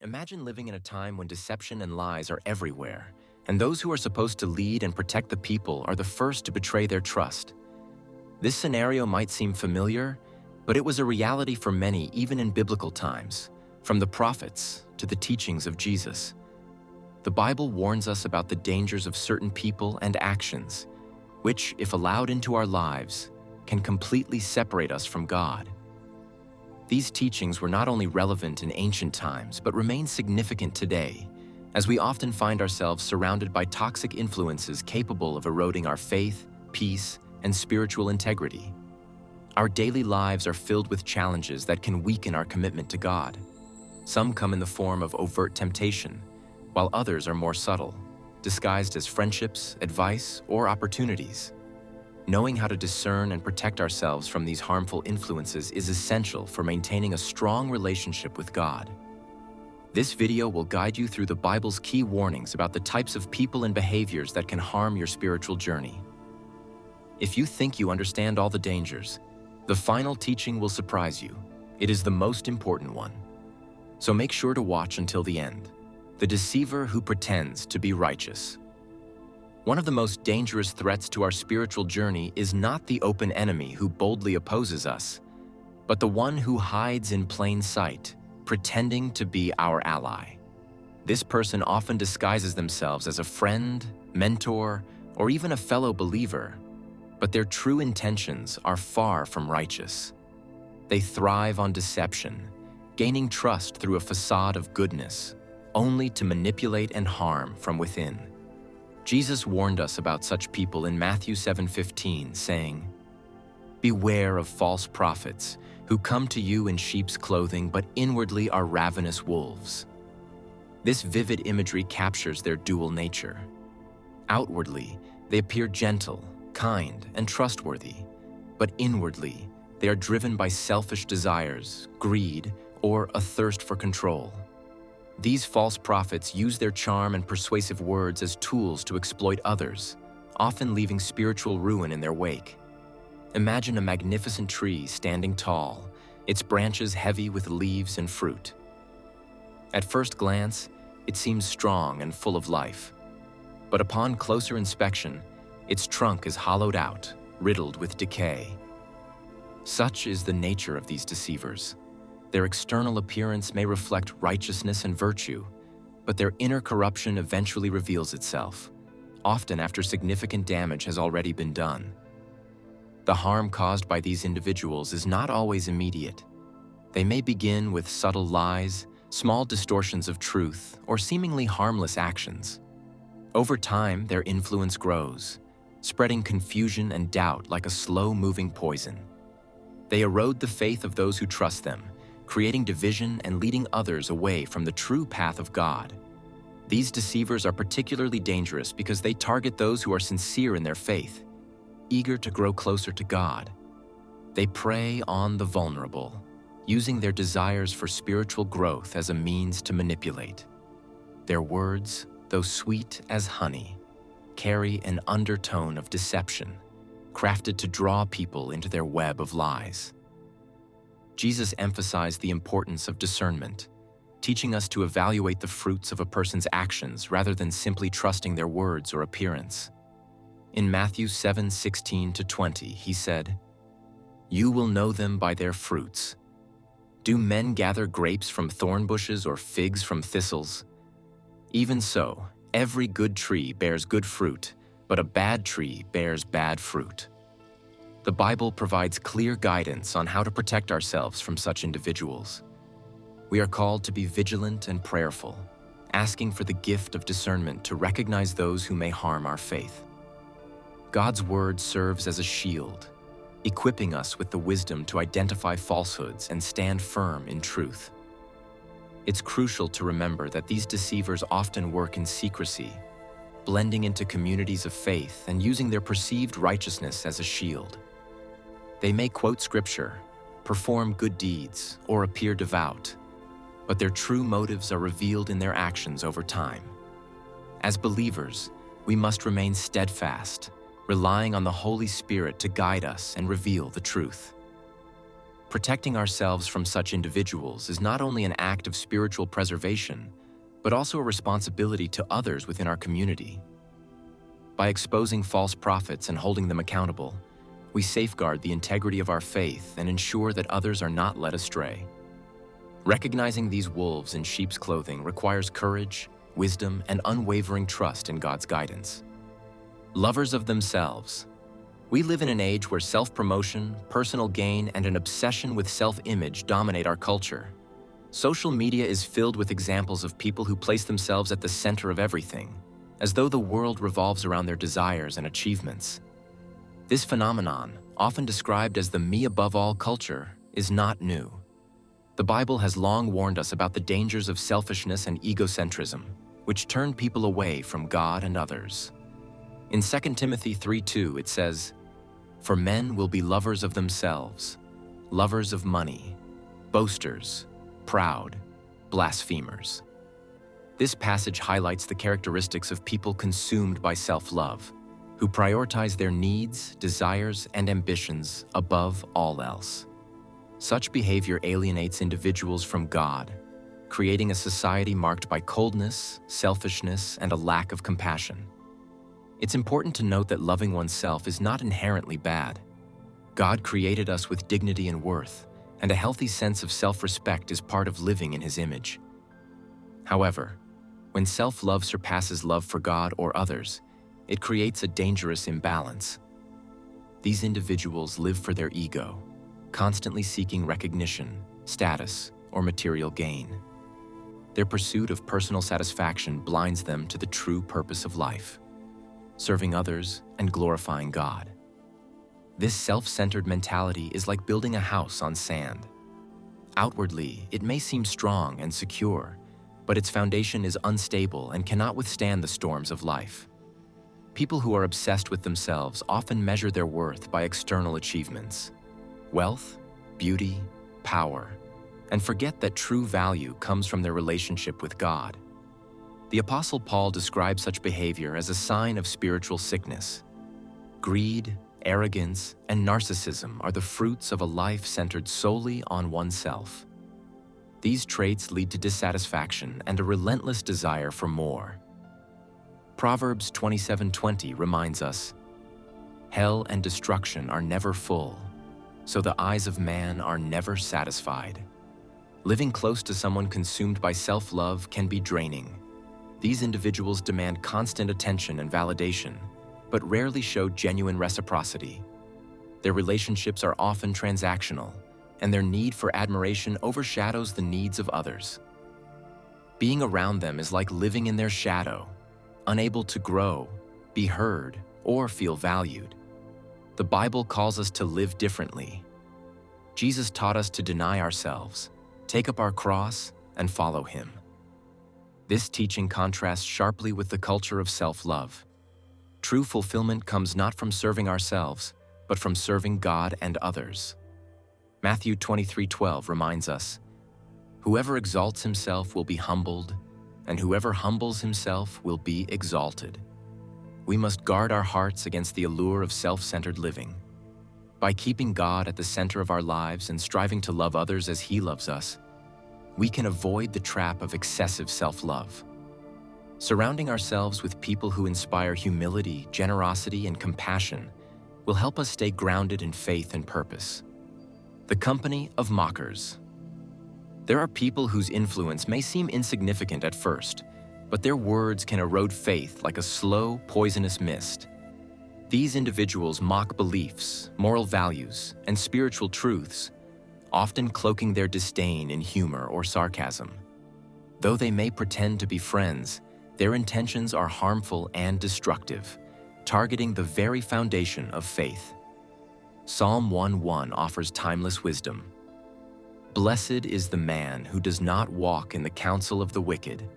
Imagine living in a time when deception and lies are everywhere, and those who are supposed to lead and protect the people are the first to betray their trust. This scenario might seem familiar, but it was a reality for many even in biblical times, from the prophets to the teachings of Jesus. The Bible warns us about the dangers of certain people and actions, which, if allowed into our lives, can completely separate us from God. These teachings were not only relevant in ancient times, but remain significant today, as we often find ourselves surrounded by toxic influences capable of eroding our faith, peace, and spiritual integrity. Our daily lives are filled with challenges that can weaken our commitment to God. Some come in the form of overt temptation, while others are more subtle, disguised as friendships, advice, or opportunities. Knowing how to discern and protect ourselves from these harmful influences is essential for maintaining a strong relationship with God. This video will guide you through the Bible's key warnings about the types of people and behaviors that can harm your spiritual journey. If you think you understand all the dangers, the final teaching will surprise you. It is the most important one. So make sure to watch until the end. The deceiver who pretends to be righteous. One of the most dangerous threats to our spiritual journey is not the open enemy who boldly opposes us, but the one who hides in plain sight, pretending to be our ally. This person often disguises themselves as a friend, mentor, or even a fellow believer, but their true intentions are far from righteous. They thrive on deception, gaining trust through a facade of goodness, only to manipulate and harm from within. Jesus warned us about such people in Matthew 7:15, saying, "Beware of false prophets who come to you in sheep's clothing, but inwardly are ravenous wolves." This vivid imagery captures their dual nature. Outwardly, they appear gentle, kind, and trustworthy, but inwardly, they are driven by selfish desires, greed, or a thirst for control. These false prophets use their charm and persuasive words as tools to exploit others, often leaving spiritual ruin in their wake. Imagine a magnificent tree standing tall, its branches heavy with leaves and fruit. At first glance, it seems strong and full of life. But upon closer inspection, its trunk is hollowed out, riddled with decay. Such is the nature of these deceivers. Their external appearance may reflect righteousness and virtue, but their inner corruption eventually reveals itself, often after significant damage has already been done. The harm caused by these individuals is not always immediate. They may begin with subtle lies, small distortions of truth, or seemingly harmless actions. Over time, their influence grows, spreading confusion and doubt like a slow-moving poison. They erode the faith of those who trust them, creating division and leading others away from the true path of God. These deceivers are particularly dangerous because they target those who are sincere in their faith, eager to grow closer to God. They prey on the vulnerable, using their desires for spiritual growth as a means to manipulate. Their words, though sweet as honey, carry an undertone of deception, crafted to draw people into their web of lies. Jesus emphasized the importance of discernment, teaching us to evaluate the fruits of a person's actions rather than simply trusting their words or appearance. In Matthew 7:16-20, he said, "You will know them by their fruits. Do men gather grapes from thorn bushes or figs from thistles? Even so, every good tree bears good fruit, but a bad tree bears bad fruit." The Bible provides clear guidance on how to protect ourselves from such individuals. We are called to be vigilant and prayerful, asking for the gift of discernment to recognize those who may harm our faith. God's word serves as a shield, equipping us with the wisdom to identify falsehoods and stand firm in truth. It's crucial to remember that these deceivers often work in secrecy, blending into communities of faith and using their perceived righteousness as a shield. They may quote scripture, perform good deeds, or appear devout, but their true motives are revealed in their actions over time. As believers, we must remain steadfast, relying on the Holy Spirit to guide us and reveal the truth. Protecting ourselves from such individuals is not only an act of spiritual preservation, but also a responsibility to others within our community. By exposing false prophets and holding them accountable, we safeguard the integrity of our faith and ensure that others are not led astray. Recognizing these wolves in sheep's clothing requires courage, wisdom, and unwavering trust in God's guidance. Lovers of themselves. We live in an age where self-promotion, personal gain, and an obsession with self-image dominate our culture. Social media is filled with examples of people who place themselves at the center of everything, as though the world revolves around their desires and achievements. This phenomenon, often described as the me above all culture, is not new. The Bible has long warned us about the dangers of selfishness and egocentrism, which turn people away from God and others. In 2 Timothy 3:2, it says, "For men will be lovers of themselves, lovers of money, boasters, proud, blasphemers." This passage highlights the characteristics of people consumed by self-love, who prioritize their needs, desires, and ambitions above all else. Such behavior alienates individuals from God, creating a society marked by coldness, selfishness, and a lack of compassion. It's important to note that loving oneself is not inherently bad. God created us with dignity and worth, and a healthy sense of self-respect is part of living in His image. However, when self-love surpasses love for God or others, it creates a dangerous imbalance. These individuals live for their ego, constantly seeking recognition, status, or material gain. Their pursuit of personal satisfaction blinds them to the true purpose of life, serving others and glorifying God. This self-centered mentality is like building a house on sand. Outwardly, it may seem strong and secure, but its foundation is unstable and cannot withstand the storms of life. People who are obsessed with themselves often measure their worth by external achievements, wealth, beauty, power, and forget that true value comes from their relationship with God. The Apostle Paul describes such behavior as a sign of spiritual sickness. Greed, arrogance, and narcissism are the fruits of a life centered solely on oneself. These traits lead to dissatisfaction and a relentless desire for more. Proverbs 27:20 reminds us, "Hell and destruction are never full, so the eyes of man are never satisfied." Living close to someone consumed by self-love can be draining. These individuals demand constant attention and validation, but rarely show genuine reciprocity. Their relationships are often transactional, and their need for admiration overshadows the needs of others. Being around them is like living in their shadow, unable to grow, be heard, or feel valued. The Bible calls us to live differently. Jesus taught us to deny ourselves, take up our cross, and follow Him. This teaching contrasts sharply with the culture of self-love. True fulfillment comes not from serving ourselves, but from serving God and others. Matthew 23:12 reminds us, "Whoever exalts himself will be humbled, and whoever humbles himself will be exalted." We must guard our hearts against the allure of self-centered living. By keeping God at the center of our lives and striving to love others as He loves us, we can avoid the trap of excessive self-love. Surrounding ourselves with people who inspire humility, generosity, and compassion will help us stay grounded in faith and purpose. The company of mockers. There are people whose influence may seem insignificant at first, but their words can erode faith like a slow, poisonous mist. These individuals mock beliefs, moral values, and spiritual truths, often cloaking their disdain in humor or sarcasm. Though they may pretend to be friends, their intentions are harmful and destructive, targeting the very foundation of faith. Psalm 1:1 offers timeless wisdom. "Blessed is the man who does not walk in the counsel of the wicked,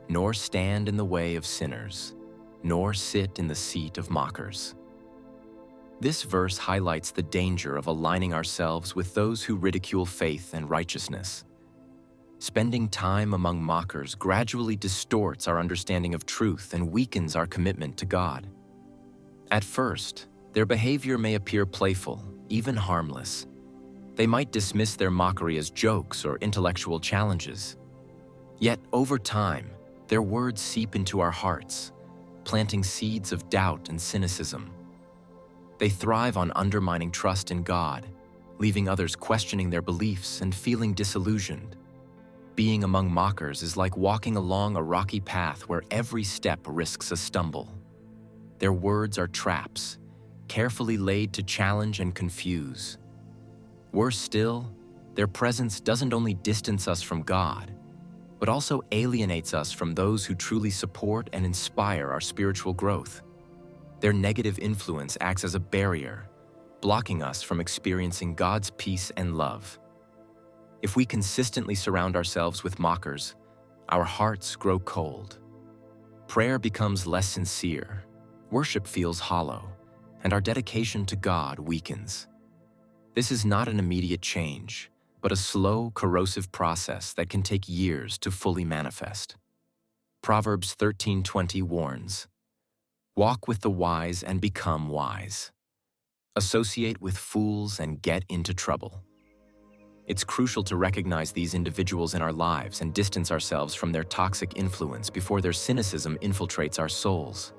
nor stand in the way of sinners, nor sit in the seat of mockers." This verse highlights the danger of aligning ourselves with those who ridicule faith and righteousness. Spending time among mockers gradually distorts our understanding of truth and weakens our commitment to God. At first, their behavior may appear playful, even harmless. They might dismiss their mockery as jokes or intellectual challenges. Yet, over time, their words seep into our hearts, planting seeds of doubt and cynicism. They thrive on undermining trust in God, leaving others questioning their beliefs and feeling disillusioned. Being among mockers is like walking along a rocky path where every step risks a stumble. Their words are traps, carefully laid to challenge and confuse. Worse still, their presence doesn't only distance us from God, but also alienates us from those who truly support and inspire our spiritual growth. Their negative influence acts as a barrier, blocking us from experiencing God's peace and love. If we consistently surround ourselves with mockers, our hearts grow cold. Prayer becomes less sincere, worship feels hollow, and our dedication to God weakens. This is not an immediate change, but a slow, corrosive process that can take years to fully manifest. Proverbs 13:20 warns, "Walk with the wise and become wise. Associate with fools and get into trouble." It's crucial to recognize these individuals in our lives and distance ourselves from their toxic influence before their cynicism infiltrates our souls.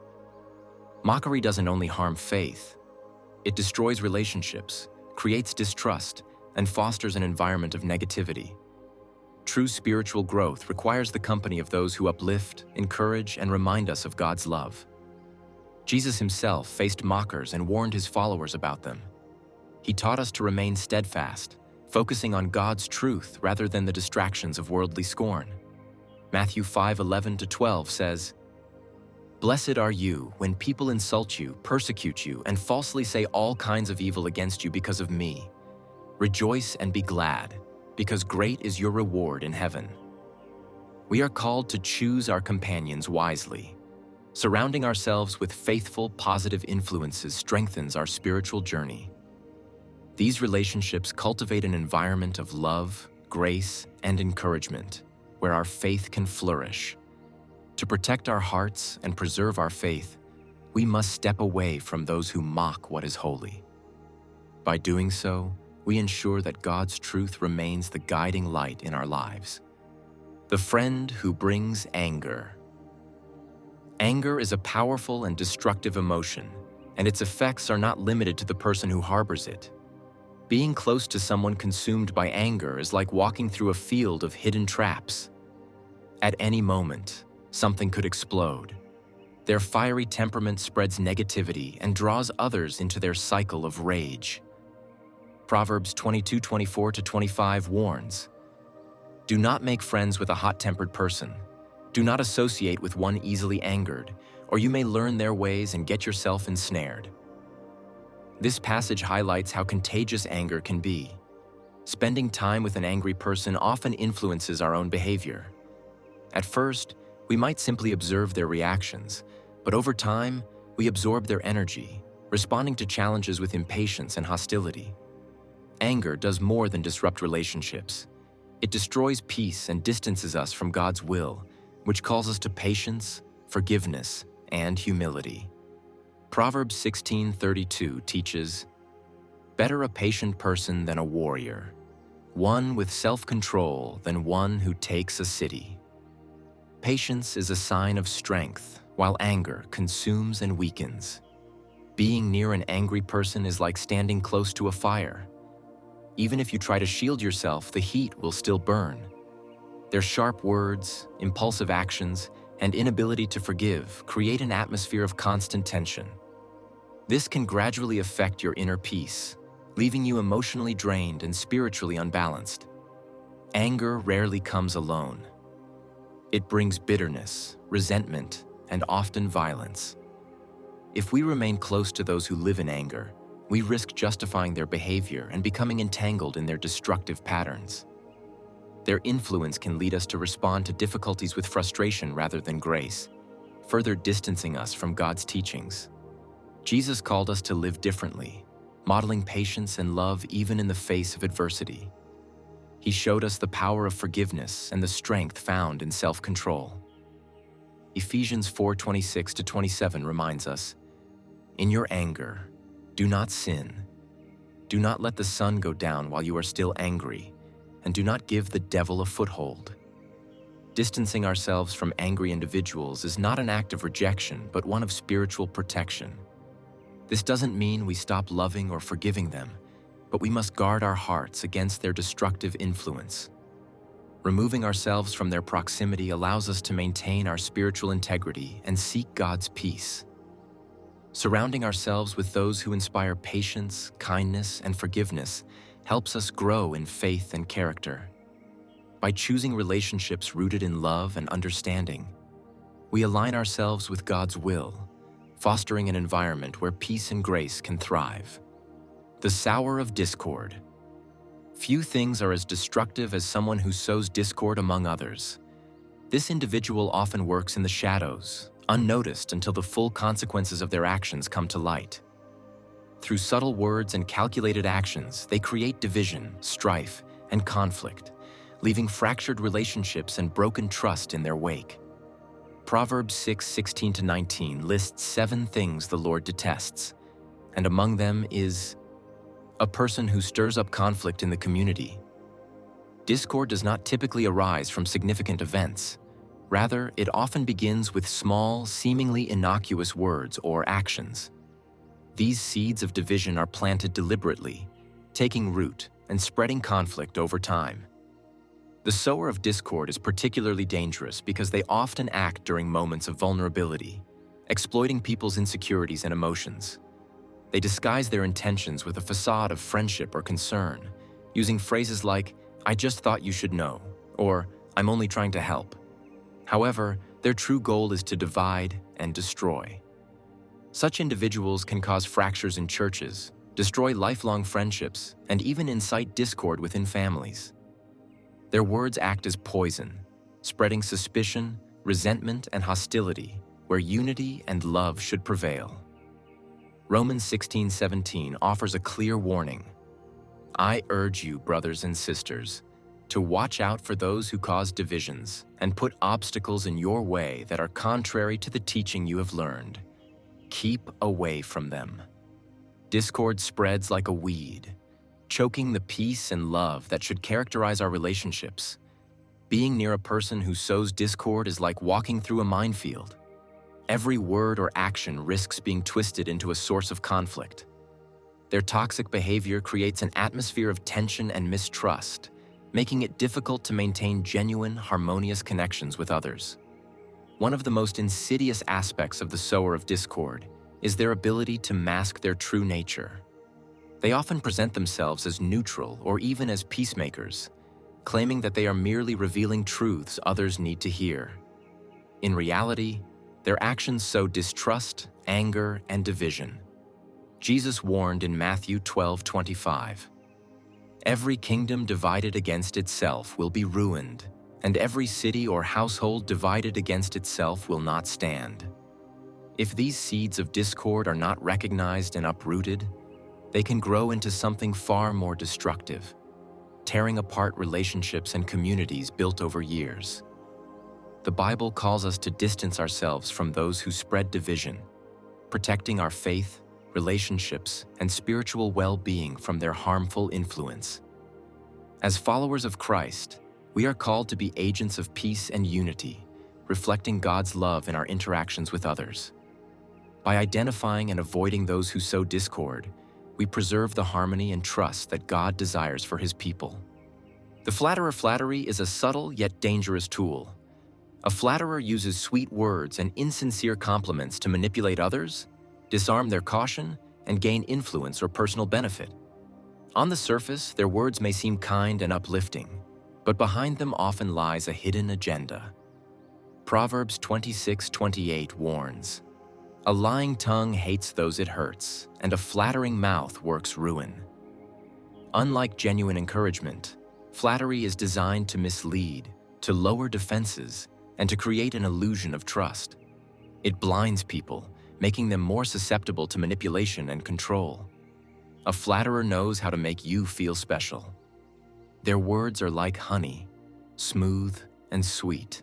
Mockery doesn't only harm faith, it destroys relationships, creates distrust, and fosters an environment of negativity. True spiritual growth requires the company of those who uplift, encourage, and remind us of God's love. Jesus himself faced mockers and warned his followers about them. He taught us to remain steadfast, focusing on God's truth rather than the distractions of worldly scorn. Matthew 5:11-12 says, "Blessed are you when people insult you, persecute you, and falsely say all kinds of evil against you because of me. Rejoice and be glad, because great is your reward in heaven." We are called to choose our companions wisely. Surrounding ourselves with faithful, positive influences strengthens our spiritual journey. These relationships cultivate an environment of love, grace, and encouragement, where our faith can flourish. To protect our hearts and preserve our faith, we must step away from those who mock what is holy. By doing so, we ensure that God's truth remains the guiding light in our lives. The friend who brings anger. Anger is a powerful and destructive emotion, and its effects are not limited to the person who harbors it. Being close to someone consumed by anger is like walking through a field of hidden traps. At any moment, something could explode. Their fiery temperament spreads negativity and draws others into their cycle of rage. Proverbs 22:24-25 warns, "Do not make friends with a hot-tempered person. Do not associate with one easily angered, or you may learn their ways and get yourself ensnared." This passage highlights how contagious anger can be. Spending time with an angry person often influences our own behavior. At first, we might simply observe their reactions, but over time, we absorb their energy, responding to challenges with impatience and hostility. Anger does more than disrupt relationships. It destroys peace and distances us from God's will, which calls us to patience, forgiveness, and humility. Proverbs 16:32 teaches, "Better a patient person than a warrior, one with self-control than one who takes a city." Patience is a sign of strength, while anger consumes and weakens. Being near an angry person is like standing close to a fire. Even if you try to shield yourself, the heat will still burn. Their sharp words, impulsive actions, and inability to forgive create an atmosphere of constant tension. This can gradually affect your inner peace, leaving you emotionally drained and spiritually unbalanced. Anger rarely comes alone. It brings bitterness, resentment, and often violence. If we remain close to those who live in anger, we risk justifying their behavior and becoming entangled in their destructive patterns. Their influence can lead us to respond to difficulties with frustration rather than grace, further distancing us from God's teachings. Jesus called us to live differently, modeling patience and love even in the face of adversity. He showed us the power of forgiveness and the strength found in self-control. Ephesians 4:26-27 reminds us, "In your anger, do not sin. Do not let the sun go down while you are still angry, and do not give the devil a foothold. Distancing ourselves from angry individuals is not an act of rejection, but one of spiritual protection. This doesn't mean we stop loving or forgiving them, but we must guard our hearts against their destructive influence. Removing ourselves from their proximity allows us to maintain our spiritual integrity and seek God's peace. Surrounding ourselves with those who inspire patience, kindness, and forgiveness helps us grow in faith and character. By choosing relationships rooted in love and understanding, we align ourselves with God's will, fostering an environment where peace and grace can thrive. The sower of discord. Few things are as destructive as someone who sows discord among others. This individual often works in the shadows, unnoticed until the full consequences of their actions come to light. Through subtle words and calculated actions, they create division, strife, and conflict, leaving fractured relationships and broken trust in their wake. Proverbs 6:16-19 lists 7 things the Lord detests, and among them is a person who stirs up conflict in the community. Discord does not typically arise from significant events. Rather, it often begins with small, seemingly innocuous words or actions. These seeds of division are planted deliberately, taking root and spreading conflict over time. The sower of discord is particularly dangerous because they often act during moments of vulnerability, exploiting people's insecurities and emotions. They disguise their intentions with a facade of friendship or concern, using phrases like, "I just thought you should know," or "I'm only trying to help." However, their true goal is to divide and destroy. Such individuals can cause fractures in churches, destroy lifelong friendships, and even incite discord within families. Their words act as poison, spreading suspicion, resentment, and hostility, where unity and love should prevail. Romans 16:17 offers a clear warning. "I urge you, brothers and sisters, to watch out for those who cause divisions and put obstacles in your way that are contrary to the teaching you have learned. Keep away from them." Discord spreads like a weed, choking the peace and love that should characterize our relationships. Being near a person who sows discord is like walking through a minefield. Every word or action risks being twisted into a source of conflict. Their toxic behavior creates an atmosphere of tension and mistrust, making it difficult to maintain genuine, harmonious connections with others. One of the most insidious aspects of the sower of discord is their ability to mask their true nature. They often present themselves as neutral or even as peacemakers, claiming that they are merely revealing truths others need to hear. In reality, their actions sow distrust, anger, and division. Jesus warned in Matthew 12:25, "Every kingdom divided against itself will be ruined, and every city or household divided against itself will not stand." If these seeds of discord are not recognized and uprooted, they can grow into something far more destructive, tearing apart relationships and communities built over years. The Bible calls us to distance ourselves from those who spread division, protecting our faith, relationships, and spiritual well-being from their harmful influence. As followers of Christ, we are called to be agents of peace and unity, reflecting God's love in our interactions with others. By identifying and avoiding those who sow discord, we preserve the harmony and trust that God desires for His people. The flatterer flattery is a subtle yet dangerous tool. A flatterer uses sweet words and insincere compliments to manipulate others, disarm their caution, and gain influence or personal benefit. On the surface, their words may seem kind and uplifting, but behind them often lies a hidden agenda. Proverbs 26:28 warns, "A lying tongue hates those it hurts, and a flattering mouth works ruin." Unlike genuine encouragement, flattery is designed to mislead, to lower defenses, and to create an illusion of trust. It blinds people, making them more susceptible to manipulation and control. A flatterer knows how to make you feel special. Their words are like honey, smooth and sweet,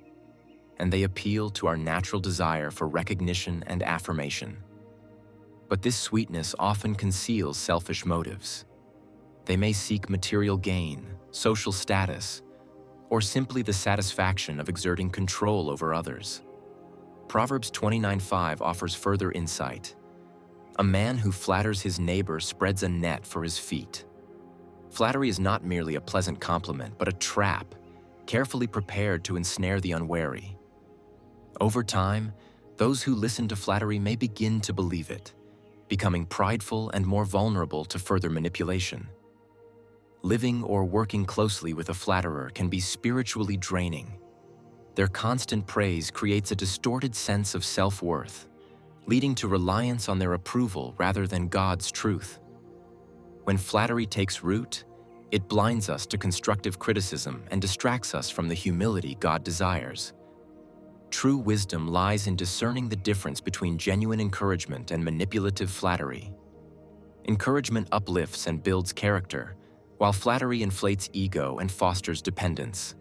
and they appeal to our natural desire for recognition and affirmation. But this sweetness often conceals selfish motives. They may seek material gain, social status, or simply the satisfaction of exerting control over others. Proverbs 29:5 offers further insight. A man who flatters his neighbor spreads a net for his feet. Flattery is not merely a pleasant compliment, but a trap, carefully prepared to ensnare the unwary. Over time, those who listen to flattery may begin to believe it, becoming prideful and more vulnerable to further manipulation. Living or working closely with a flatterer can be spiritually draining. Their constant praise creates a distorted sense of self-worth, leading to reliance on their approval rather than God's truth. When flattery takes root, it blinds us to constructive criticism and distracts us from the humility God desires. True wisdom lies in discerning the difference between genuine encouragement and manipulative flattery. Encouragement uplifts and builds character, while flattery inflates ego and fosters dependence.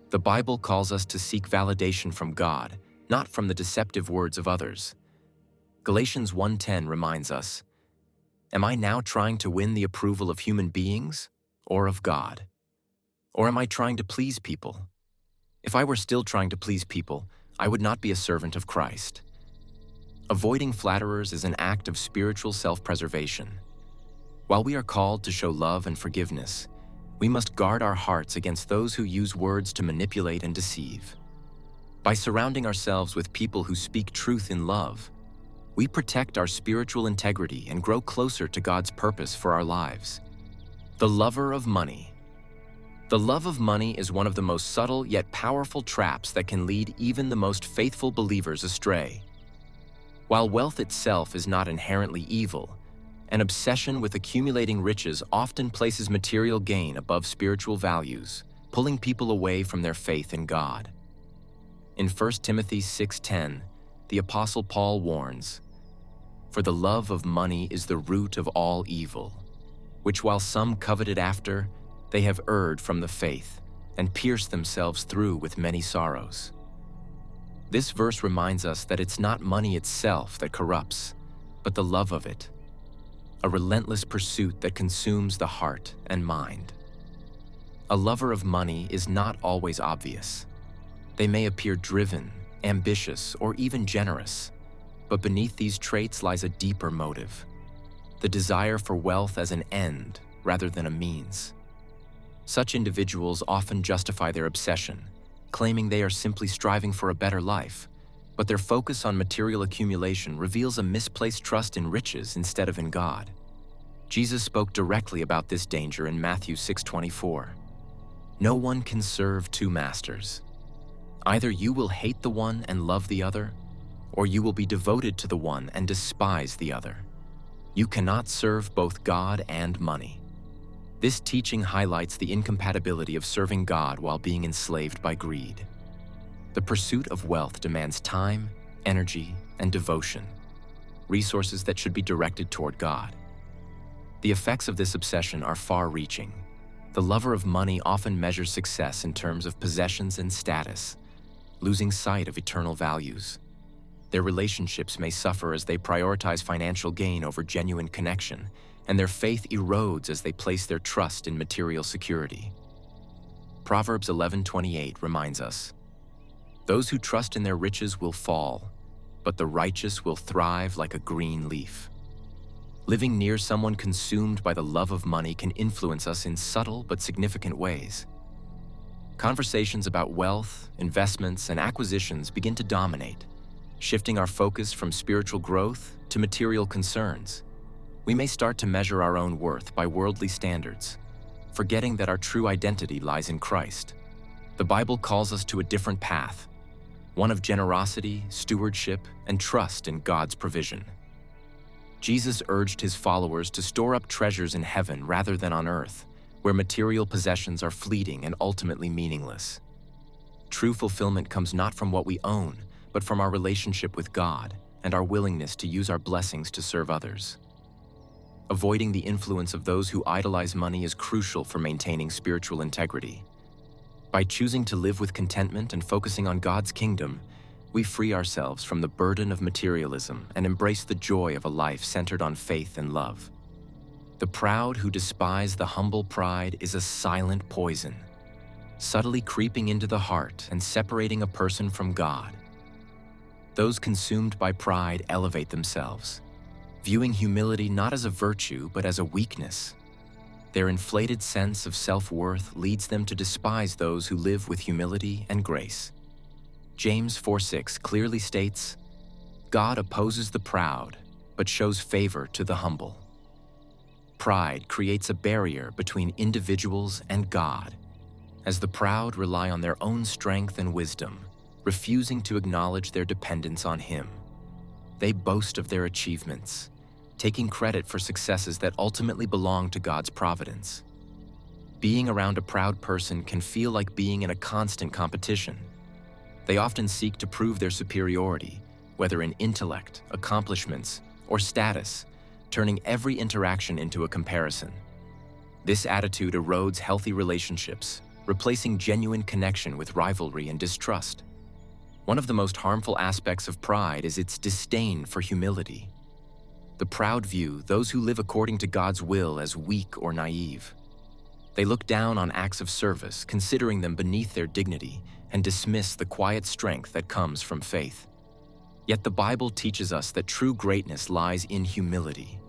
The Bible calls us to seek validation from God, not from the deceptive words of others. Galatians 1:10 reminds us, "Am I now trying to win the approval of human beings or of God? Or am I trying to please people? If I were still trying to please people, I would not be a servant of Christ." Avoiding flatterers is an act of spiritual self-preservation. While we are called to show love and forgiveness, we must guard our hearts against those who use words to manipulate and deceive. By surrounding ourselves with people who speak truth in love, we protect our spiritual integrity and grow closer to God's purpose for our lives. The lover of money. The love of money is one of the most subtle yet powerful traps that can lead even the most faithful believers astray. While wealth itself is not inherently evil, an obsession with accumulating riches often places material gain above spiritual values, pulling people away from their faith in God. In 1 Timothy 6:10, the Apostle Paul warns, "For the love of money is the root of all evil, which while some coveted after, they have erred from the faith and pierced themselves through with many sorrows." This verse reminds us that it's not money itself that corrupts, but the love of it, a relentless pursuit that consumes the heart and mind. A lover of money is not always obvious. They may appear driven, ambitious, or even generous, but beneath these traits lies a deeper motive: the desire for wealth as an end rather than a means. Such individuals often justify their obsession, claiming they are simply striving for a better life, but their focus on material accumulation reveals a misplaced trust in riches instead of in God. Jesus spoke directly about this danger in Matthew 6:24. "No one can serve two masters. Either you will hate the one and love the other, or you will be devoted to the one and despise the other. You cannot serve both God and money." This teaching highlights the incompatibility of serving God while being enslaved by greed. The pursuit of wealth demands time, energy, and devotion, resources that should be directed toward God. The effects of this obsession are far-reaching. The lover of money often measures success in terms of possessions and status, losing sight of eternal values. Their relationships may suffer as they prioritize financial gain over genuine connection, and their faith erodes as they place their trust in material security. Proverbs 11:28 reminds us, "Those who trust in their riches will fall, but the righteous will thrive like a green leaf." Living near someone consumed by the love of money can influence us in subtle but significant ways. Conversations about wealth, investments, and acquisitions begin to dominate, shifting our focus from spiritual growth to material concerns. We may start to measure our own worth by worldly standards, forgetting that our true identity lies in Christ. The Bible calls us to a different path, one of generosity, stewardship, and trust in God's provision. Jesus urged his followers to store up treasures in heaven rather than on earth, where material possessions are fleeting and ultimately meaningless. True fulfillment comes not from what we own, but from our relationship with God and our willingness to use our blessings to serve others. Avoiding the influence of those who idolize money is crucial for maintaining spiritual integrity. By choosing to live with contentment and focusing on God's kingdom, we free ourselves from the burden of materialism and embrace the joy of a life centered on faith and love. The proud who despise the humble pride is a silent poison, subtly creeping into the heart and separating a person from God. Those consumed by pride elevate themselves, viewing humility not as a virtue but as a weakness. Their inflated sense of self-worth leads them to despise those who live with humility and grace. James 4:6 clearly states, "God opposes the proud, but shows favor to the humble." Pride creates a barrier between individuals and God, as the proud rely on their own strength and wisdom, refusing to acknowledge their dependence on Him. They boast of their achievements, taking credit for successes that ultimately belong to God's providence. Being around a proud person can feel like being in a constant competition. They often seek to prove their superiority, whether in intellect, accomplishments, or status, turning every interaction into a comparison. This attitude erodes healthy relationships, replacing genuine connection with rivalry and distrust. One of the most harmful aspects of pride is its disdain for humility. The proud view those who live according to God's will as weak or naive. They look down on acts of service, considering them beneath their dignity, and dismiss the quiet strength that comes from faith. Yet the Bible teaches us that true greatness lies in humility.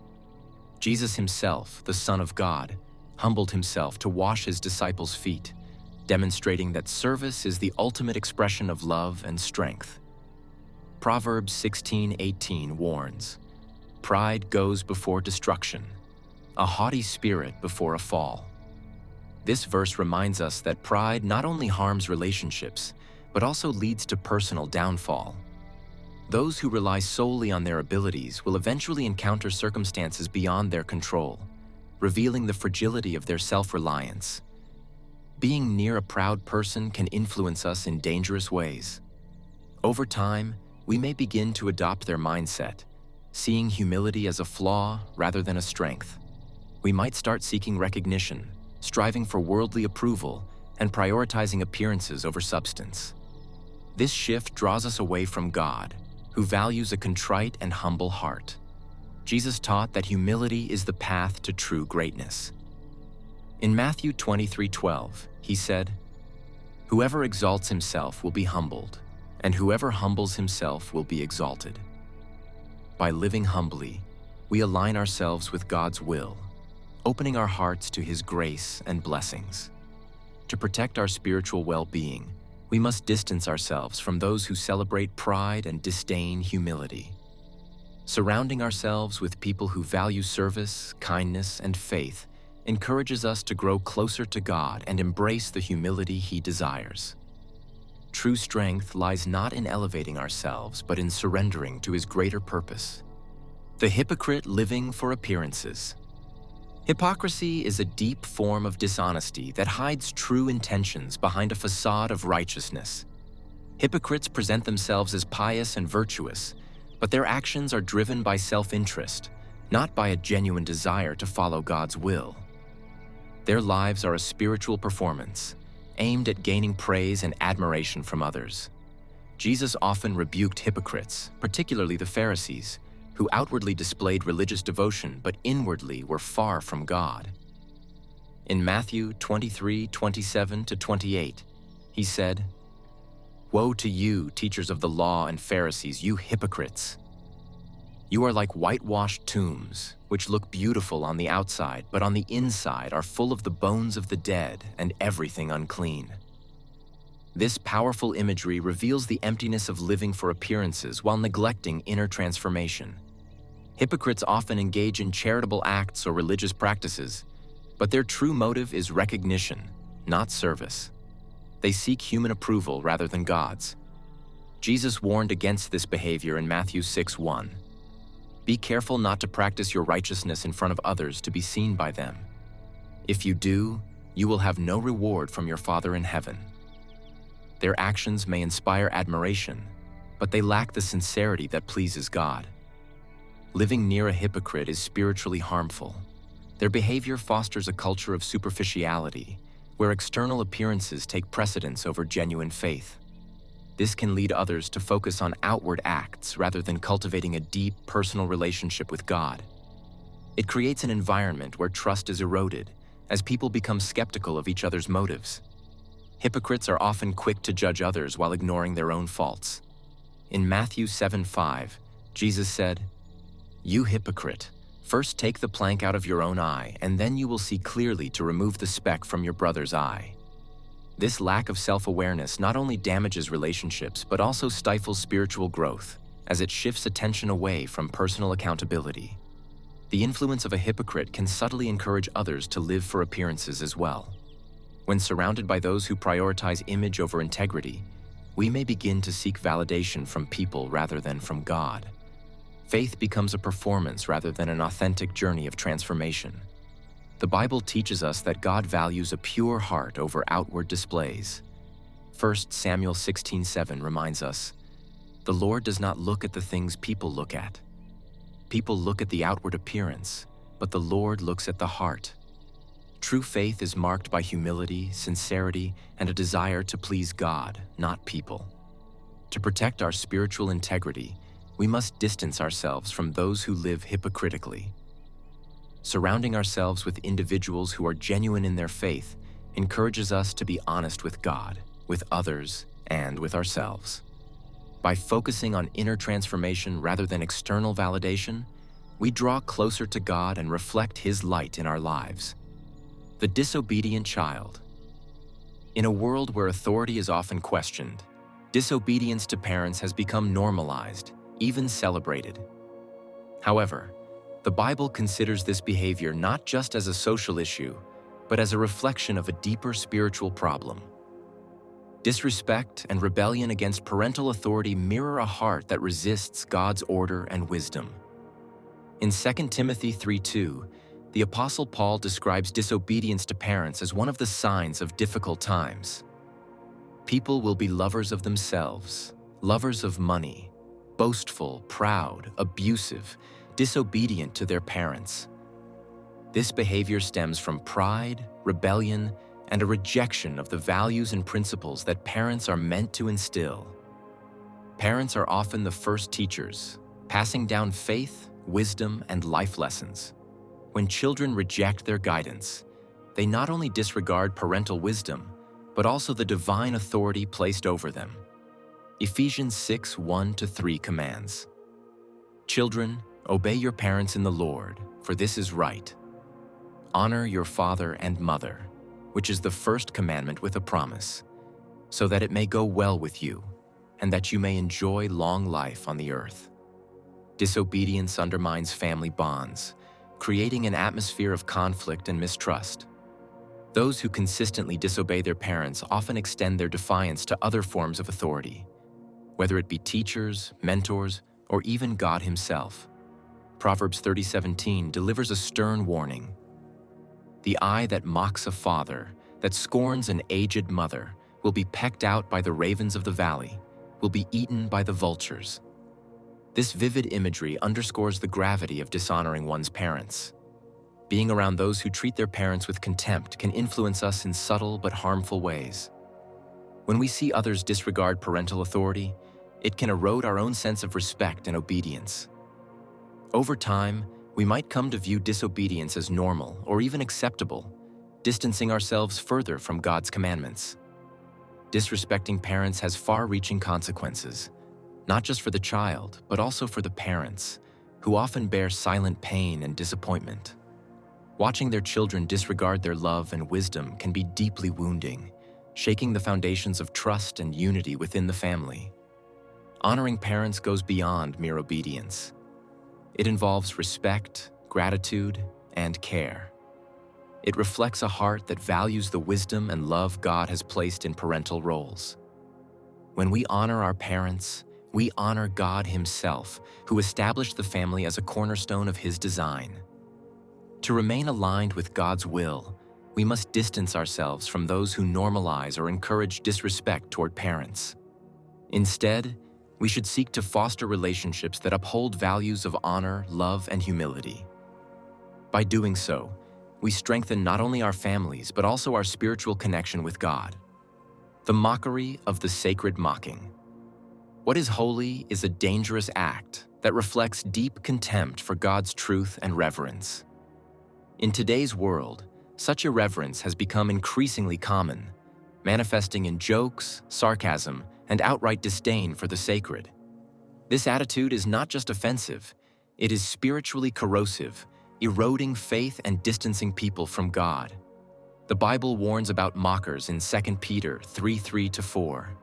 Jesus Himself, the Son of God, humbled Himself to wash His disciples' feet, demonstrating that service is the ultimate expression of love and strength. Proverbs 16:18 warns, "Pride goes before destruction, a haughty spirit before a fall." This verse reminds us that pride not only harms relationships, but also leads to personal downfall. Those who rely solely on their abilities will eventually encounter circumstances beyond their control, revealing the fragility of their self-reliance. Being near a proud person can influence us in dangerous ways. Over time, we may begin to adopt their mindset, seeing humility as a flaw rather than a strength. We might start seeking recognition, striving for worldly approval, and prioritizing appearances over substance. This shift draws us away from God, who values a contrite and humble heart. Jesus taught that humility is the path to true greatness. In Matthew 23:12, He said, "Whoever exalts himself will be humbled, and whoever humbles himself will be exalted." By living humbly, we align ourselves with God's will, opening our hearts to His grace and blessings. To protect our spiritual well-being, we must distance ourselves from those who celebrate pride and disdain humility. Surrounding ourselves with people who value service, kindness, and faith encourages us to grow closer to God and embrace the humility He desires. True strength lies not in elevating ourselves, but in surrendering to His greater purpose. The hypocrite living for appearances. Hypocrisy is a deep form of dishonesty that hides true intentions behind a facade of righteousness. Hypocrites present themselves as pious and virtuous, but their actions are driven by self-interest, not by a genuine desire to follow God's will. Their lives are a spiritual performance, aimed at gaining praise and admiration from others. Jesus often rebuked hypocrites, particularly the Pharisees, who outwardly displayed religious devotion but inwardly were far from God. In Matthew 23:27-28, He said, "Woe to you, teachers of the law and Pharisees, you hypocrites! You are like whitewashed tombs, which look beautiful on the outside, but on the inside are full of the bones of the dead and everything unclean." This powerful imagery reveals the emptiness of living for appearances while neglecting inner transformation. Hypocrites often engage in charitable acts or religious practices, but their true motive is recognition, not service. They seek human approval rather than God's. Jesus warned against this behavior in Matthew 6:1. "Be careful not to practice your righteousness in front of others to be seen by them. If you do, you will have no reward from your Father in heaven." Their actions may inspire admiration, but they lack the sincerity that pleases God. Living near a hypocrite is spiritually harmful. Their behavior fosters a culture of superficiality, where external appearances take precedence over genuine faith. This can lead others to focus on outward acts rather than cultivating a deep personal relationship with God. It creates an environment where trust is eroded, as people become skeptical of each other's motives. Hypocrites are often quick to judge others while ignoring their own faults. In Matthew 7:5, Jesus said, "You hypocrite, first take the plank out of your own eye, and then you will see clearly to remove the speck from your brother's eye." This lack of self-awareness not only damages relationships, but also stifles spiritual growth, as it shifts attention away from personal accountability. The influence of a hypocrite can subtly encourage others to live for appearances as well. When surrounded by those who prioritize image over integrity, we may begin to seek validation from people rather than from God. Faith becomes a performance rather than an authentic journey of transformation. The Bible teaches us that God values a pure heart over outward displays. 1 Samuel 16:7 reminds us, "The Lord does not look at the things people look at. People look at the outward appearance, but the Lord looks at the heart." True faith is marked by humility, sincerity, and a desire to please God, not people. To protect our spiritual integrity, we must distance ourselves from those who live hypocritically. Surrounding ourselves with individuals who are genuine in their faith encourages us to be honest with God, with others, and with ourselves. By focusing on inner transformation rather than external validation, we draw closer to God and reflect His light in our lives. The disobedient child. In a world where authority is often questioned, disobedience to parents has become normalized, even celebrated. However, the Bible considers this behavior not just as a social issue, but as a reflection of a deeper spiritual problem. Disrespect and rebellion against parental authority mirror a heart that resists God's order and wisdom. In 2 Timothy 3:2, the Apostle Paul describes disobedience to parents as one of the signs of difficult times. People will be lovers of themselves, lovers of money, boastful, proud, abusive, disobedient to their parents. This behavior stems from pride, rebellion, and a rejection of the values and principles that parents are meant to instill. Parents are often the first teachers, passing down faith, wisdom, and life lessons. When children reject their guidance, they not only disregard parental wisdom, but also the divine authority placed over them. Ephesians 6:1-3 commands, "Children, obey your parents in the Lord, for this is right. Honor your father and mother, which is the first commandment with a promise, so that it may go well with you, and that you may enjoy long life on the earth." Disobedience undermines family bonds, creating an atmosphere of conflict and mistrust. Those who consistently disobey their parents often extend their defiance to other forms of authority, whether it be teachers, mentors, or even God Himself. Proverbs 30:17 delivers a stern warning. "The eye that mocks a father, that scorns an aged mother, will be pecked out by the ravens of the valley, will be eaten by the vultures." This vivid imagery underscores the gravity of dishonoring one's parents. Being around those who treat their parents with contempt can influence us in subtle but harmful ways. When we see others disregard parental authority, it can erode our own sense of respect and obedience. Over time, we might come to view disobedience as normal or even acceptable, distancing ourselves further from God's commandments. Disrespecting parents has far-reaching consequences, not just for the child, but also for the parents, who often bear silent pain and disappointment. Watching their children disregard their love and wisdom can be deeply wounding, shaking the foundations of trust and unity within the family. Honoring parents goes beyond mere obedience. It involves respect, gratitude, and care. It reflects a heart that values the wisdom and love God has placed in parental roles. When we honor our parents, we honor God Himself, who established the family as a cornerstone of His design. To remain aligned with God's will, we must distance ourselves from those who normalize or encourage disrespect toward parents. Instead, we should seek to foster relationships that uphold values of honor, love, and humility. By doing so, we strengthen not only our families, but also our spiritual connection with God. The mockery of the sacred mocking. What is holy is a dangerous act that reflects deep contempt for God's truth and reverence. In today's world, such irreverence has become increasingly common, manifesting in jokes, sarcasm, and outright disdain for the sacred. This attitude is not just offensive, it is spiritually corrosive, eroding faith and distancing people from God. The Bible warns about mockers in 2 Peter 3:3-4.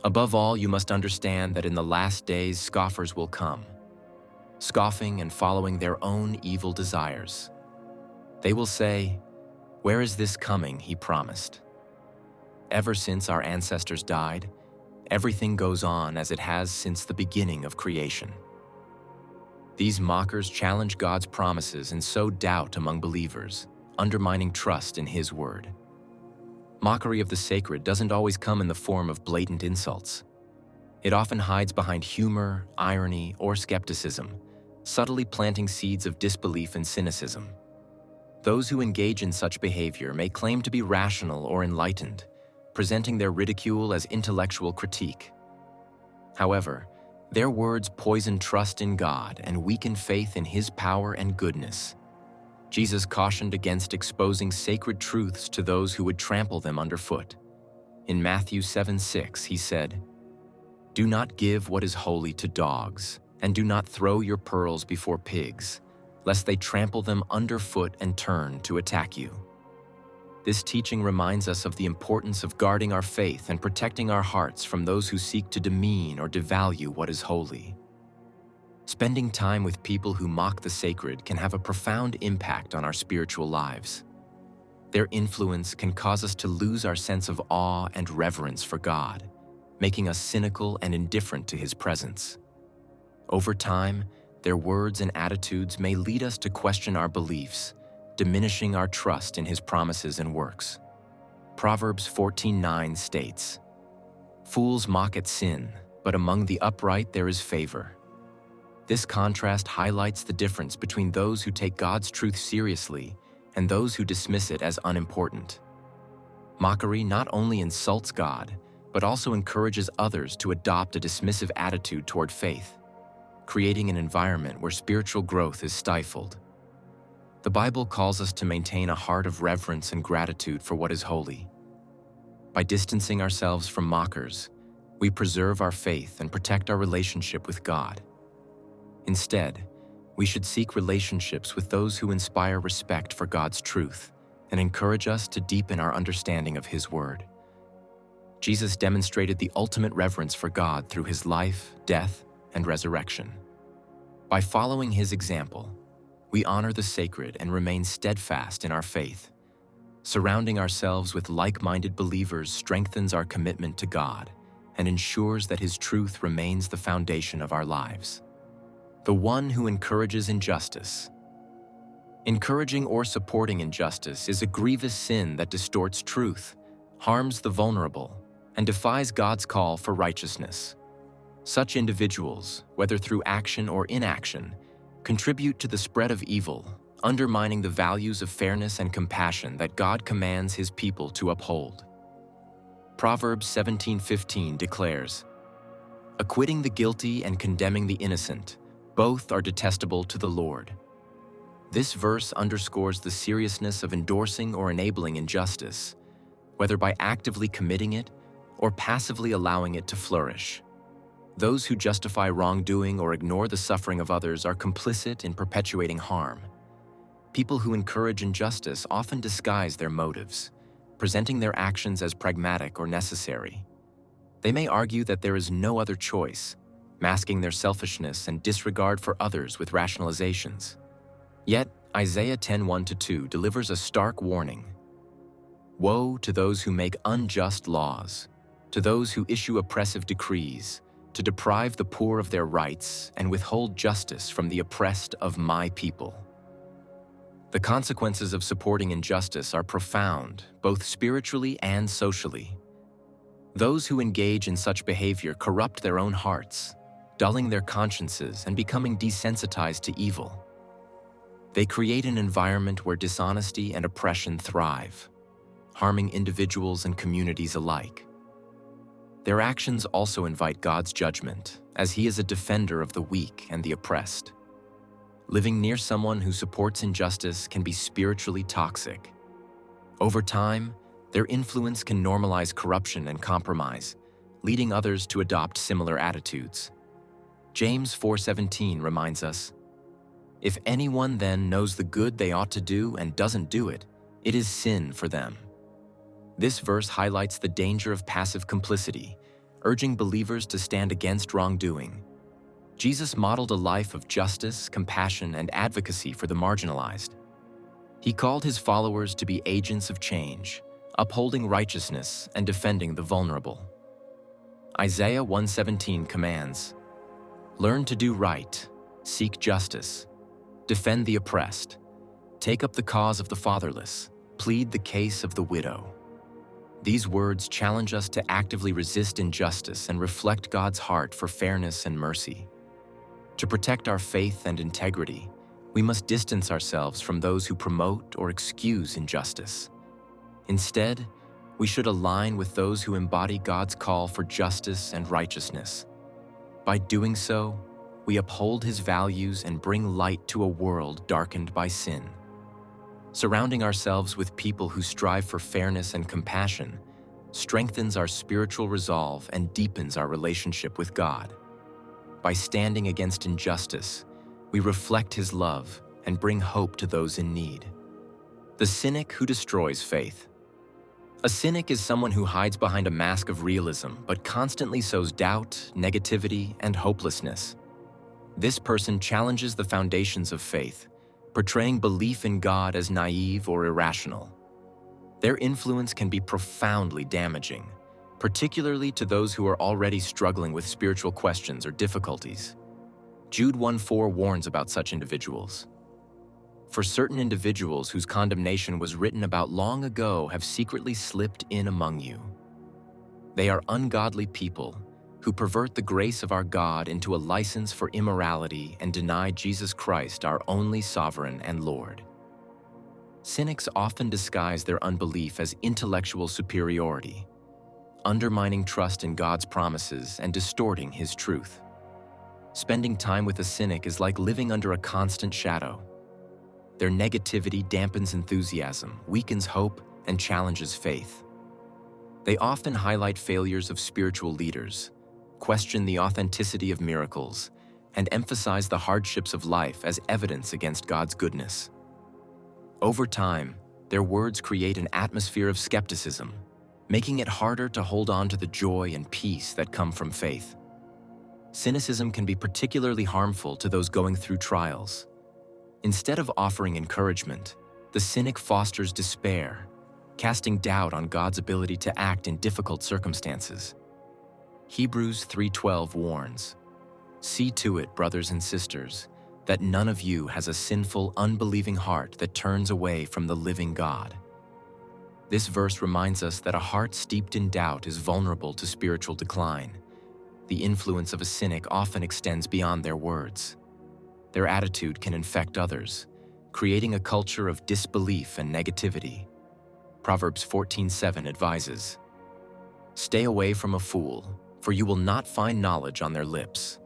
Above all, you must understand that in the last days scoffers will come, scoffing and following their own evil desires. They will say, "Where is this coming he promised?" Ever since our ancestors died, everything goes on as it has since the beginning of creation. These mockers challenge God's promises and sow doubt among believers, undermining trust in His word. Mockery of the sacred doesn't always come in the form of blatant insults. It often hides behind humor, irony, or skepticism, subtly planting seeds of disbelief and cynicism. Those who engage in such behavior may claim to be rational or enlightened, presenting their ridicule as intellectual critique. However, their words poison trust in God and weaken faith in His power and goodness. Jesus cautioned against exposing sacred truths to those who would trample them underfoot. In Matthew 7:6, He said, "Do not give what is holy to dogs, and do not throw your pearls before pigs, lest they trample them underfoot and turn to attack you." This teaching reminds us of the importance of guarding our faith and protecting our hearts from those who seek to demean or devalue what is holy. Spending time with people who mock the sacred can have a profound impact on our spiritual lives. Their influence can cause us to lose our sense of awe and reverence for God, making us cynical and indifferent to His presence. Over time, their words and attitudes may lead us to question our beliefs, diminishing our trust in His promises and works. Proverbs 14:9 states, "Fools mock at sin, but among the upright there is favor." This contrast highlights the difference between those who take God's truth seriously and those who dismiss it as unimportant. Mockery not only insults God, but also encourages others to adopt a dismissive attitude toward faith, creating an environment where spiritual growth is stifled. The Bible calls us to maintain a heart of reverence and gratitude for what is holy. By distancing ourselves from mockers, we preserve our faith and protect our relationship with God. Instead, we should seek relationships with those who inspire respect for God's truth and encourage us to deepen our understanding of His word. Jesus demonstrated the ultimate reverence for God through His life, death, and resurrection. By following His example, we honor the sacred and remain steadfast in our faith. Surrounding ourselves with like-minded believers strengthens our commitment to God and ensures that His truth remains the foundation of our lives. The one who encourages injustice. Encouraging or supporting injustice is a grievous sin that distorts truth, harms the vulnerable, and defies God's call for righteousness. Such individuals, whether through action or inaction, contribute to the spread of evil, undermining the values of fairness and compassion that God commands His people to uphold. Proverbs 17:15 declares, "Acquitting the guilty and condemning the innocent, both are detestable to the Lord." This verse underscores the seriousness of endorsing or enabling injustice, whether by actively committing it or passively allowing it to flourish. Those who justify wrongdoing or ignore the suffering of others are complicit in perpetuating harm. People who encourage injustice often disguise their motives, presenting their actions as pragmatic or necessary. They may argue that there is no other choice, masking their selfishness and disregard for others with rationalizations. Yet, Isaiah 10:1-2 delivers a stark warning. "Woe to those who make unjust laws, to those who issue oppressive decrees, to deprive the poor of their rights and withhold justice from the oppressed of my people." The consequences of supporting injustice are profound, both spiritually and socially. Those who engage in such behavior corrupt their own hearts, dulling their consciences and becoming desensitized to evil. They create an environment where dishonesty and oppression thrive, harming individuals and communities alike. Their actions also invite God's judgment, as He is a defender of the weak and the oppressed. Living near someone who supports injustice can be spiritually toxic. Over time, their influence can normalize corruption and compromise, leading others to adopt similar attitudes. James 4:17 reminds us, "If anyone then knows the good they ought to do and doesn't do it, it is sin for them." This verse highlights the danger of passive complicity, urging believers to stand against wrongdoing. Jesus modeled a life of justice, compassion, and advocacy for the marginalized. He called His followers to be agents of change, upholding righteousness and defending the vulnerable. Isaiah 1:17 commands, "Learn to do right, seek justice, defend the oppressed, take up the cause of the fatherless, plead the case of the widow." These words challenge us to actively resist injustice and reflect God's heart for fairness and mercy. To protect our faith and integrity, we must distance ourselves from those who promote or excuse injustice. Instead, we should align with those who embody God's call for justice and righteousness. By doing so, we uphold His values and bring light to a world darkened by sin. Surrounding ourselves with people who strive for fairness and compassion strengthens our spiritual resolve and deepens our relationship with God. By standing against injustice, we reflect His love and bring hope to those in need. The cynic who destroys faith. A cynic is someone who hides behind a mask of realism but constantly sows doubt, negativity, and hopelessness. This person challenges the foundations of faith, portraying belief in God as naive or irrational. Their influence can be profoundly damaging, particularly to those who are already struggling with spiritual questions or difficulties. Jude 1:4 warns about such individuals. "For certain individuals whose condemnation was written about long ago have secretly slipped in among you. They are ungodly people who pervert the grace of our God into a license for immorality and deny Jesus Christ, our only sovereign and Lord." Cynics often disguise their unbelief as intellectual superiority, undermining trust in God's promises and distorting His truth. Spending time with a cynic is like living under a constant shadow. Their negativity dampens enthusiasm, weakens hope, and challenges faith. They often highlight failures of spiritual leaders, question the authenticity of miracles, and emphasize the hardships of life as evidence against God's goodness. Over time, their words create an atmosphere of skepticism, making it harder to hold on to the joy and peace that come from faith. Cynicism can be particularly harmful to those going through trials. Instead of offering encouragement, the cynic fosters despair, casting doubt on God's ability to act in difficult circumstances. Hebrews 3:12 warns, "See to it, brothers and sisters, that none of you has a sinful, unbelieving heart that turns away from the living God." This verse reminds us that a heart steeped in doubt is vulnerable to spiritual decline. The influence of a cynic often extends beyond their words. Their attitude can infect others, creating a culture of disbelief and negativity. Proverbs 14:7 advises, "Stay away from a fool, for you will not find knowledge on their lips."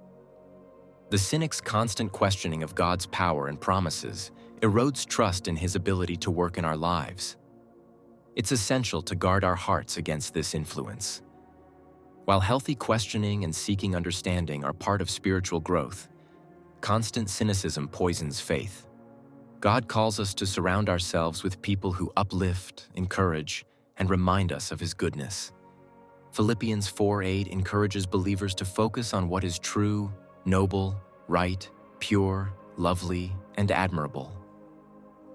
The cynic's constant questioning of God's power and promises erodes trust in His ability to work in our lives. It's essential to guard our hearts against this influence. While healthy questioning and seeking understanding are part of spiritual growth, constant cynicism poisons faith. God calls us to surround ourselves with people who uplift, encourage, and remind us of His goodness. Philippians 4:8 encourages believers to focus on what is true, noble, right, pure, lovely, and admirable.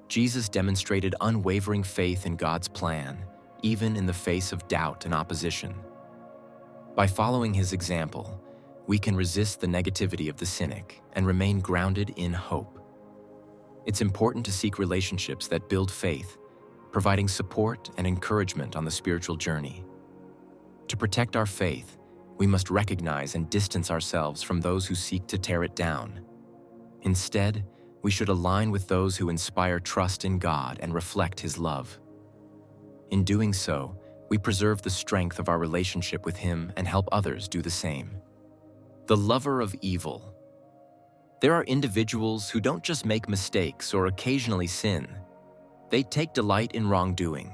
Jesus demonstrated unwavering faith in God's plan, even in the face of doubt and opposition. By following His example, we can resist the negativity of the cynic and remain grounded in hope. It's important to seek relationships that build faith, providing support and encouragement on the spiritual journey. To protect our faith, we must recognize and distance ourselves from those who seek to tear it down. Instead, we should align with those who inspire trust in God and reflect His love. In doing so, we preserve the strength of our relationship with Him and help others do the same. The lover of evil. There are individuals who don't just make mistakes or occasionally sin. They take delight in wrongdoing.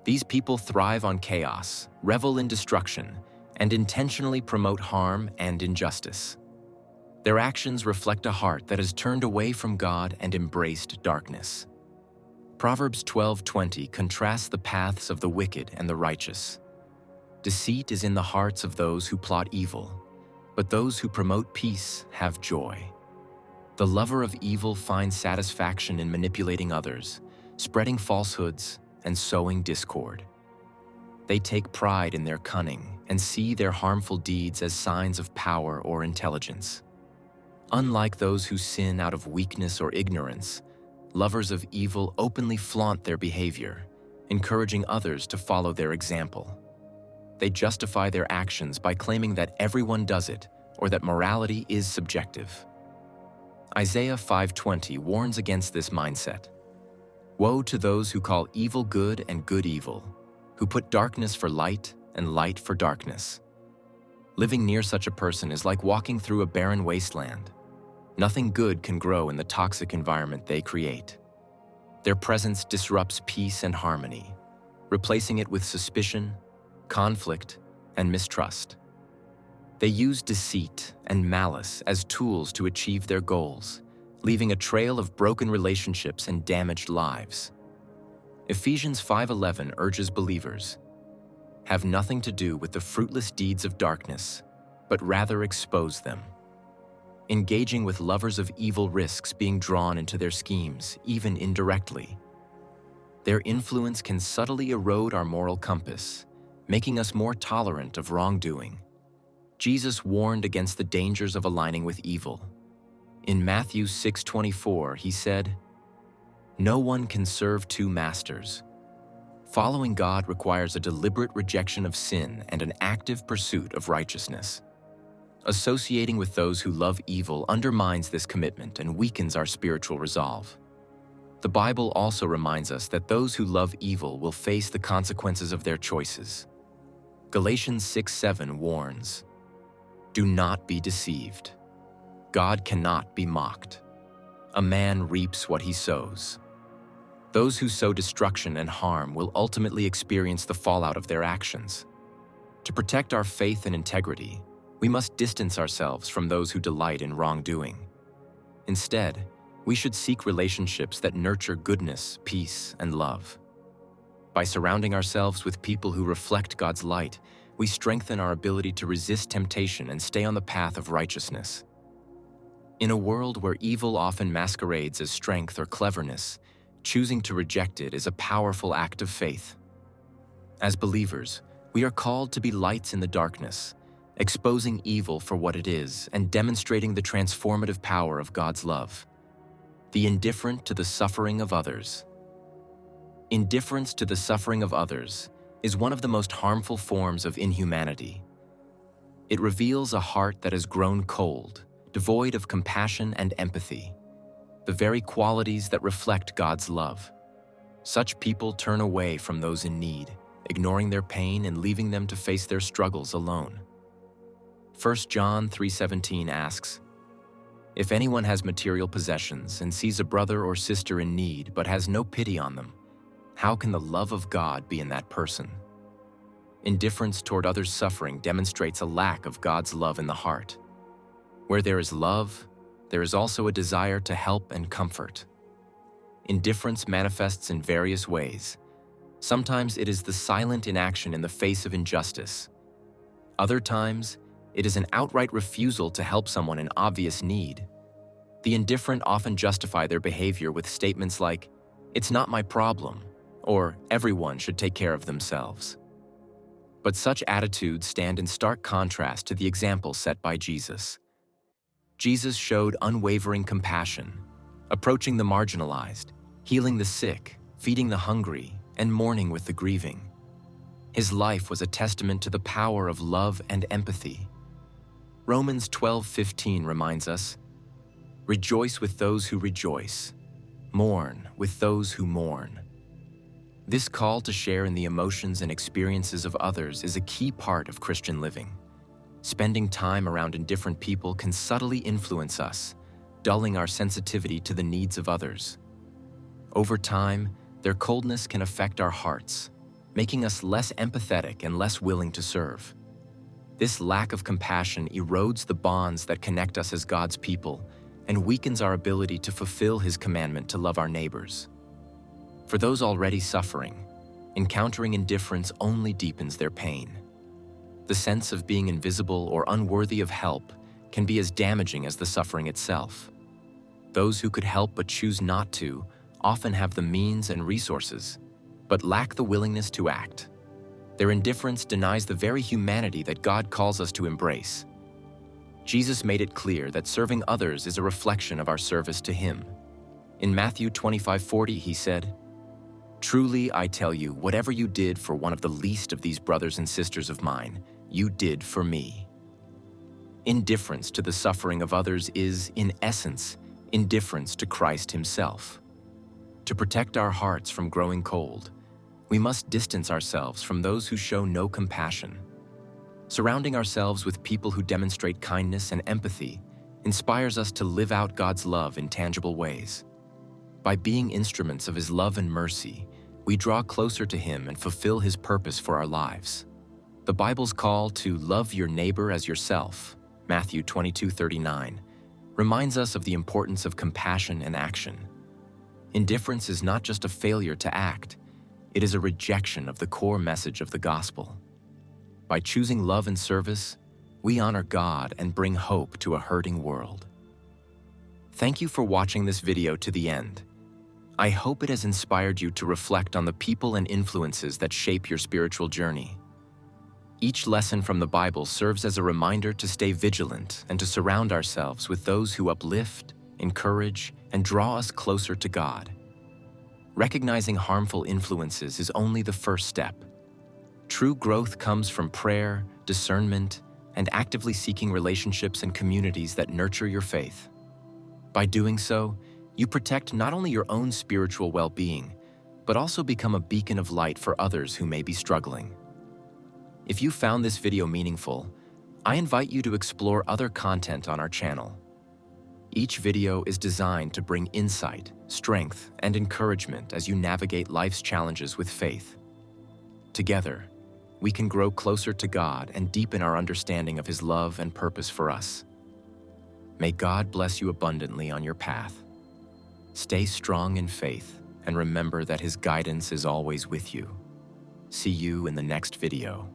These people thrive on chaos, revel in destruction, and intentionally promote harm and injustice. Their actions reflect a heart that has turned away from God and embraced darkness. Proverbs 12:20 contrasts the paths of the wicked and the righteous. Deceit is in the hearts of those who plot evil, but those who promote peace have joy. The lover of evil finds satisfaction in manipulating others, spreading falsehoods, and sowing discord. They take pride in their cunning and see their harmful deeds as signs of power or intelligence. Unlike those who sin out of weakness or ignorance, lovers of evil openly flaunt their behavior, encouraging others to follow their example. They justify their actions by claiming that everyone does it or that morality is subjective. Isaiah 5:20 warns against this mindset. Woe to those who call evil good and good evil, who put darkness for light and light for darkness. Living near such a person is like walking through a barren wasteland. Nothing good can grow in the toxic environment they create. Their presence disrupts peace and harmony, replacing it with suspicion, conflict, and mistrust. They use deceit and malice as tools to achieve their goals, leaving a trail of broken relationships and damaged lives. Ephesians 5:11 urges believers, "Have nothing to do with the fruitless deeds of darkness, but rather expose them." Engaging with lovers of evil risks being drawn into their schemes, even indirectly. Their influence can subtly erode our moral compass, making us more tolerant of wrongdoing. Jesus warned against the dangers of aligning with evil. In Matthew 6:24, he said, "No one can serve two masters." Following God requires a deliberate rejection of sin and an active pursuit of righteousness. Associating with those who love evil undermines this commitment and weakens our spiritual resolve. The Bible also reminds us that those who love evil will face the consequences of their choices. Galatians 6:7 warns, "Do not be deceived. God cannot be mocked. A man reaps what he sows." Those who sow destruction and harm will ultimately experience the fallout of their actions. To protect our faith and integrity, we must distance ourselves from those who delight in wrongdoing. Instead, we should seek relationships that nurture goodness, peace, and love. By surrounding ourselves with people who reflect God's light, we strengthen our ability to resist temptation and stay on the path of righteousness. In a world where evil often masquerades as strength or cleverness, choosing to reject it is a powerful act of faith. As believers, we are called to be lights in the darkness, exposing evil for what it is and demonstrating the transformative power of God's love. The indifferent to the suffering of others. Indifference to the suffering of others is one of the most harmful forms of inhumanity. It reveals a heart that has grown cold, devoid of compassion and empathy, the very qualities that reflect God's love. Such people turn away from those in need, ignoring their pain and leaving them to face their struggles alone. 1 John 3:17 asks, "If anyone has material possessions and sees a brother or sister in need but has no pity on them, how can the love of God be in that person?" Indifference toward others' suffering demonstrates a lack of God's love in the heart. Where there is love, there is also a desire to help and comfort. Indifference manifests in various ways. Sometimes it is the silent inaction in the face of injustice. Other times, it is an outright refusal to help someone in obvious need. The indifferent often justify their behavior with statements like, "It's not my problem," or "Everyone should take care of themselves." But such attitudes stand in stark contrast to the example set by Jesus. Jesus showed unwavering compassion, approaching the marginalized, healing the sick, feeding the hungry, and mourning with the grieving. His life was a testament to the power of love and empathy. Romans 12:15 reminds us, "Rejoice with those who rejoice, mourn with those who mourn." This call to share in the emotions and experiences of others is a key part of Christian living. Spending time around indifferent people can subtly influence us, dulling our sensitivity to the needs of others. Over time, their coldness can affect our hearts, making us less empathetic and less willing to serve. This lack of compassion erodes the bonds that connect us as God's people and weakens our ability to fulfill His commandment to love our neighbors. For those already suffering, encountering indifference only deepens their pain. The sense of being invisible or unworthy of help can be as damaging as the suffering itself. Those who could help but choose not to often have the means and resources, but lack the willingness to act. Their indifference denies the very humanity that God calls us to embrace. Jesus made it clear that serving others is a reflection of our service to Him. In Matthew 25:40, He said, "Truly I tell you, whatever you did for one of the least of these brothers and sisters of mine, you did for me." Indifference to the suffering of others is, in essence, indifference to Christ Himself. To protect our hearts from growing cold, we must distance ourselves from those who show no compassion. Surrounding ourselves with people who demonstrate kindness and empathy inspires us to live out God's love in tangible ways. By being instruments of His love and mercy, we draw closer to Him and fulfill His purpose for our lives. The Bible's call to love your neighbor as yourself, Matthew 22:39, reminds us of the importance of compassion and action. Indifference is not just a failure to act, it is a rejection of the core message of the gospel. By choosing love and service, we honor God and bring hope to a hurting world. Thank you for watching this video to the end. I hope it has inspired you to reflect on the people and influences that shape your spiritual journey. Each lesson from the Bible serves as a reminder to stay vigilant and to surround ourselves with those who uplift, encourage, and draw us closer to God. Recognizing harmful influences is only the first step. True growth comes from prayer, discernment, and actively seeking relationships and communities that nurture your faith. By doing so, you protect not only your own spiritual well-being, but also become a beacon of light for others who may be struggling. If you found this video meaningful, I invite you to explore other content on our channel. Each video is designed to bring insight, strength, and encouragement as you navigate life's challenges with faith. Together, we can grow closer to God and deepen our understanding of His love and purpose for us. May God bless you abundantly on your path. Stay strong in faith and remember that His guidance is always with you. See you in the next video.